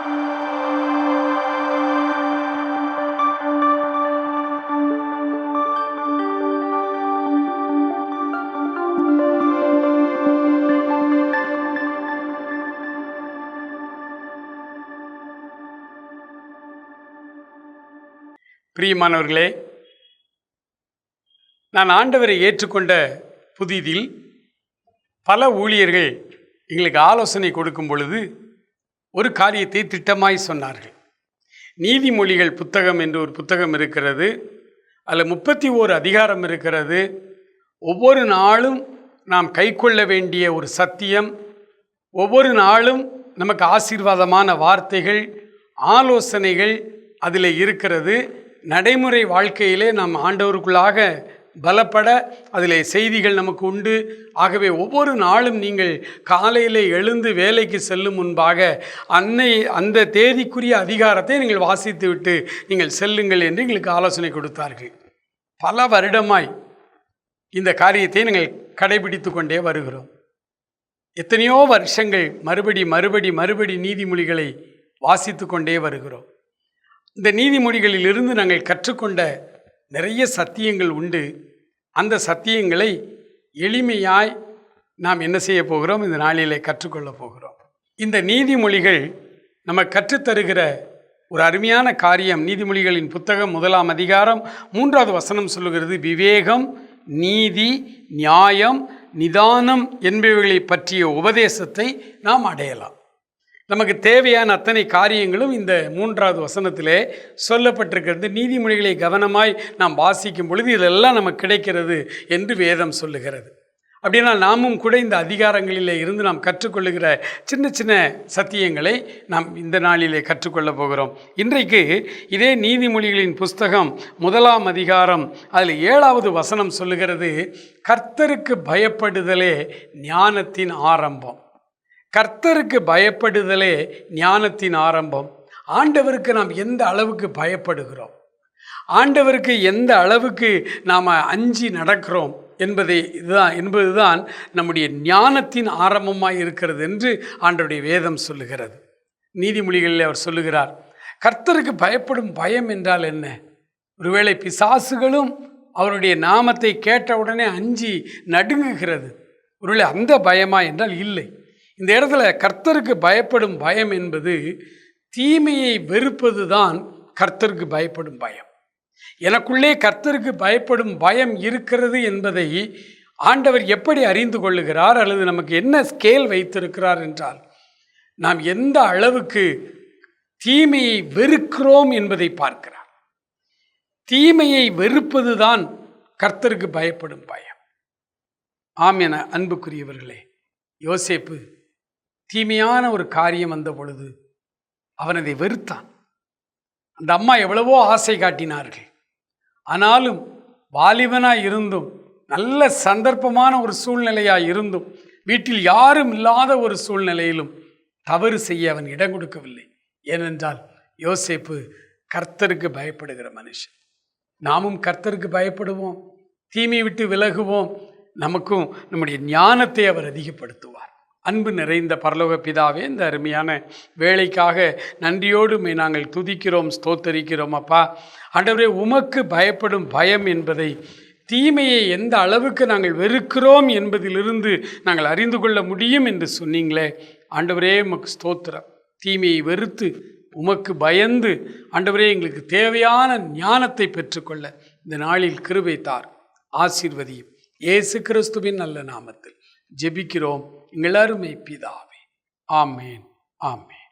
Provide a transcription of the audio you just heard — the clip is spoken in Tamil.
பிரியமானவர்களே, நான் ஆண்டவரை ஏற்றுக்கொண்ட புதிதில் பல ஊழியர்கள் எங்களுக்கு ஆலோசனை கொடுக்கும் பொழுது ஒரு காரியத்தை திட்டமாய் சொன்னார்கள். நீதிமொழிகள் புத்தகம் என்று ஒரு புத்தகம் இருக்கிறது. அதில் 31 அதிகாரம் இருக்கிறது. ஒவ்வொரு நாளும் நாம் கைக்கொள்ள வேண்டிய ஒரு சத்தியம், ஒவ்வொரு நாளும் நமக்கு ஆசீர்வாதமான வார்த்தைகள், ஆலோசனைகள் அதில் இருக்கிறது. நடைமுறை வாழ்க்கையிலே நாம் ஆண்டவருக்குள்ளாக பலப்பட அதில் செய்திகள் நமக்கு உண்டு. ஆகவே ஒவ்வொரு நாளும் நீங்கள் காலையில் எழுந்து வேலைக்கு செல்லும் முன்பாக அந்த தேதிக்குரிய அதிகாரத்தை நீங்கள் வாசித்து விட்டு நீங்கள் செல்லுங்கள் என்று எங்களுக்கு ஆலோசனை கொடுத்தார்கள். பல வருடமாய் இந்த காரியத்தை நீங்கள் கடைபிடித்து கொண்டே வருகிறோம். எத்தனையோ வருஷங்கள் மறுபடி நீதிமொழிகளை வாசித்து கொண்டே வருகிறோம். இந்த நீதிமொழிகளிலிருந்து நாங்கள் கற்றுக்கொண்ட நிறைய சத்தியங்கள் உண்டு. அந்த சத்தியங்களை எளிமையாய் நாம் என்ன செய்ய போகிறோம்? இந்த நாளிலே கற்றுக்கொள்ள போகிறோம். இந்த நீதிமொழிகள் நம்ம கற்றுத்தருகிற ஒரு அருமையான காரியம். நீதிமொழிகளின் புத்தகம் 1ஆம் அதிகாரம் 3வது வசனம் சொல்லுகிறது, விவேகம், நீதி, நியாயம், நிதானம் என்பவைகளை பற்றிய உபதேசத்தை நாம் அடையலாம். நமக்கு தேவையான அத்தனை காரியங்களும் இந்த 3வது வசனத்திலே சொல்லப்பட்டிருக்கிறது. நீதிமொழிகளை கவனமாய் நாம் வாசிக்கும் பொழுது இதெல்லாம் நமக்கு கிடைக்கிறது என்று வேதம் சொல்லுகிறது. அப்படின்னா நாமும் கூட இந்த அதிகாரங்களிலே இருந்து நாம் கற்றுக்கொள்ளுகிற சின்ன சின்ன சத்தியங்களை நாம் இந்த நாளிலே கற்றுக்கொள்ள போகிறோம். இன்றைக்கு இதே நீதிமொழிகளின் புஸ்தகம் 1ஆம் அதிகாரம் அதில் 7வது வசனம் சொல்லுகிறது, கர்த்தருக்கு பயப்படுதலே ஞானத்தின் ஆரம்பம். கர்த்தருக்கு பயப்படுதலே ஞானத்தின் ஆரம்பம். ஆண்டவருக்கு நாம் எந்த அளவுக்கு பயப்படுகிறோம், ஆண்டவருக்கு எந்த அளவுக்கு நாம் அஞ்சி நடக்கிறோம் என்பதுதான் நம்முடைய ஞானத்தின் ஆரம்பமாக இருக்கிறது என்று ஆண்டவருடைய வேதம் சொல்லுகிறது. நீதிமொழிகளில் அவர் சொல்லுகிறார், கர்த்தருக்கு பயப்படும் பயம் என்றால் என்ன? ஒருவேளை பிசாசுகளும் அவருடைய நாமத்தை கேட்டவுடனே அஞ்சி நடுங்குகிறது. ஒருவேளை அந்த பயமா என்றால் இல்லை. இந்த இடத்துல கர்த்தருக்கு பயப்படும் பயம் என்பது தீமையை வெறுப்பது தான் கர்த்தருக்கு பயப்படும் பயம். எனக்குள்ளே கர்த்தருக்கு பயப்படும் பயம் இருக்கிறது என்பதை ஆண்டவர் எப்படி அறிந்து கொள்ளுகிறார், அல்லது நமக்கு என்ன ஸ்கேல் வைத்திருக்கிறார் என்றால், நாம் எந்த அளவுக்கு தீமையை வெறுக்கிறோம் என்பதை பார்க்கிறார். தீமையை வெறுப்பது தான் கர்த்தருக்கு பயப்படும் பயம். ஆம் என அன்புக்குரியவர்களே, யோசேப்பு தீமையான ஒரு காரியம் வந்த பொழுது அவன் அதை வெறுத்தான். அந்த அம்மா எவ்வளவோ ஆசை காட்டினார்கள். ஆனாலும் வாலிபனாய் இருந்தும், நல்ல சந்தர்ப்பமான ஒரு சூழ்நிலையாய் இருந்தும், வீட்டில் யாரும் இல்லாத ஒரு சூழ்நிலையிலும் தவறு செய்ய அவன் இடம் கொடுக்கவில்லை. ஏனென்றால் யோசேப்பு கர்த்தருக்கு பயப்படுகிற மனுஷன். நாமும் கர்த்தருக்கு பயப்படுவோம், தீமை விட்டு விலகுவோம். நமக்கும் நம்முடைய ஞானத்தை அவர் அதிகப்படுத்துவார். அன்பு நிறைந்த பரலோக பிதாவே, இந்த அருமையான வேலைக்காக நன்றியோடு நாங்கள் துதிக்கிறோம், ஸ்தோத்தரிக்கிறோம். அப்பா ஆண்டவரே, உமக்கு பயப்படும் பயம் என்பதை, தீமையை எந்த அளவுக்கு நாங்கள் வெறுக்கிறோம் என்பதிலிருந்து நாங்கள் அறிந்து கொள்ள முடியும் என்று சொன்னீங்களே. ஆண்டவரே, உமக்கு ஸ்தோத்திரம். தீமையை வெறுத்து உமக்கு பயந்து ஆண்டவரே எங்களுக்கு தேவையான ஞானத்தை பெற்றுக்கொள்ள இந்த நாளில் கிருபை தார், ஆசீர்வதியும். இயேசு கிறிஸ்துவின் நல்ல நாமத்தில் ஜெபிக்கிறோம் எங்கள் அருமை பிதாவே. ஆமேன், ஆமேன்.